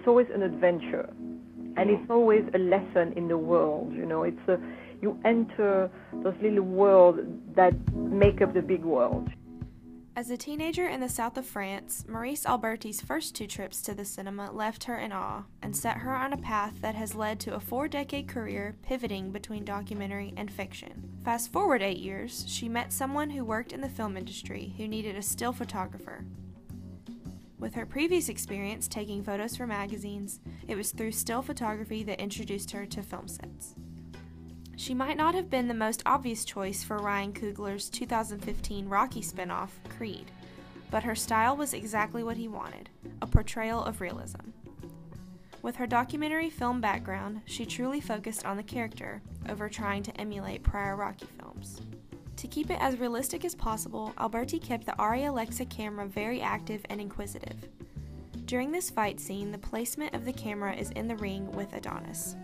always an adventure, and it's always a lesson in the world. You know, you enter those little worlds that make up the big world. As a teenager in the south of France, Maryse Alberti's first 2 trips to the cinema left her in awe and set her on a path that has led to a 4-decade career pivoting between documentary and fiction. Fast forward 8 years, she met someone who worked in the film industry who needed a still photographer. With her previous experience taking photos for magazines, it was through still photography that introduced her to film sets. She might not have been the most obvious choice for Ryan Coogler's 2015 Rocky spinoff, Creed, but her style was exactly what he wanted, a portrayal of realism. With her documentary film background, she truly focused on the character over trying to emulate prior Rocky films. To keep it as realistic as possible, Alberti kept the Arri Alexa camera very active and inquisitive. During this fight scene, the placement of the camera is in the ring with Adonis.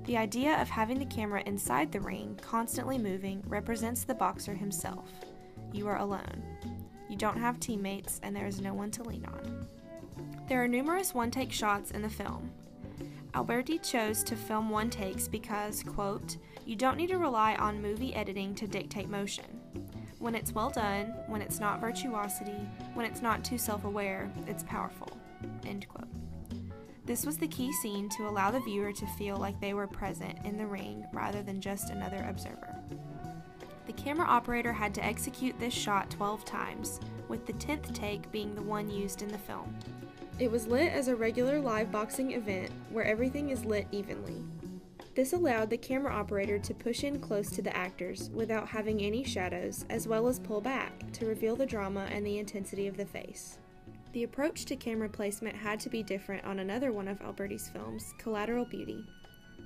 The idea of having the camera inside the ring, constantly moving, represents the boxer himself. You are alone. You don't have teammates, and there is no one to lean on. There are numerous one-take shots in the film. Alberti chose to film one-takes because, quote, "You don't need to rely on movie editing to dictate motion. When it's well done, when it's not virtuosity, when it's not too self-aware, it's powerful," end quote. This was the key scene to allow the viewer to feel like they were present in the ring rather than just another observer. The camera operator had to execute this shot 12 times, with the 10th take being the one used in the film. It was lit as a regular live boxing event where everything is lit evenly. This allowed the camera operator to push in close to the actors without having any shadows, as well as pull back to reveal the drama and the intensity of the face. The approach to camera placement had to be different on another one of Alberti's films, Collateral Beauty.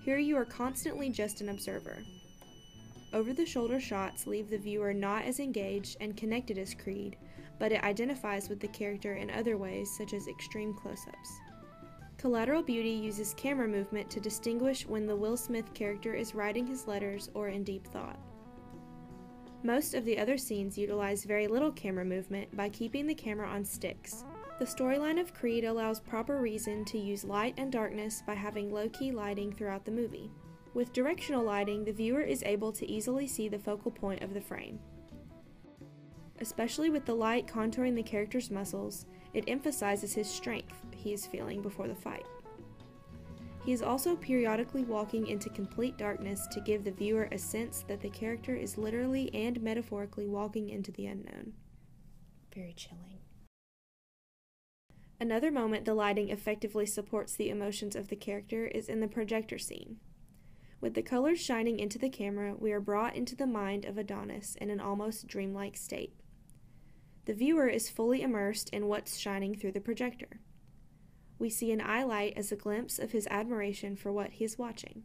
Here you are constantly just an observer. Over-the-shoulder shots leave the viewer not as engaged and connected as Creed, but it identifies with the character in other ways, such as extreme close-ups. Collateral Beauty uses camera movement to distinguish when the Will Smith character is writing his letters or in deep thought. Most of the other scenes utilize very little camera movement by keeping the camera on sticks. The storyline of Creed allows proper reason to use light and darkness by having low-key lighting throughout the movie. With directional lighting, the viewer is able to easily see the focal point of the frame. Especially with the light contouring the character's muscles, it emphasizes his strength he is feeling before the fight. He is also periodically walking into complete darkness to give the viewer a sense that the character is literally and metaphorically walking into the unknown. Very chilling. Another moment the lighting effectively supports the emotions of the character is in the projector scene. With the colors shining into the camera, we are brought into the mind of Adonis in an almost dreamlike state. The viewer is fully immersed in what's shining through the projector. We see an eye light as a glimpse of his admiration for what he is watching.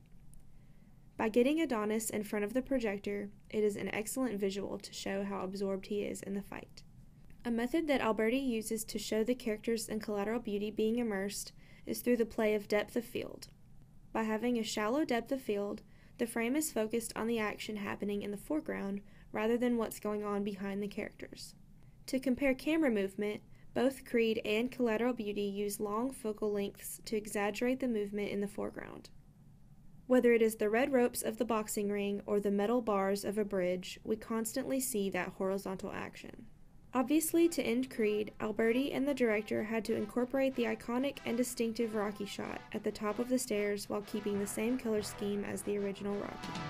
By getting Adonis in front of the projector, it is an excellent visual to show how absorbed he is in the fight. A method that Alberti uses to show the characters in Collateral Beauty being immersed is through the play of depth of field. By having a shallow depth of field, the frame is focused on the action happening in the foreground rather than what's going on behind the characters. To compare camera movement, both Creed and Collateral Beauty use long focal lengths to exaggerate the movement in the foreground. Whether it is the red ropes of the boxing ring or the metal bars of a bridge, we constantly see that horizontal action. Obviously, to end Creed, Alberti and the director had to incorporate the iconic and distinctive Rocky shot at the top of the stairs while keeping the same color scheme as the original Rocky.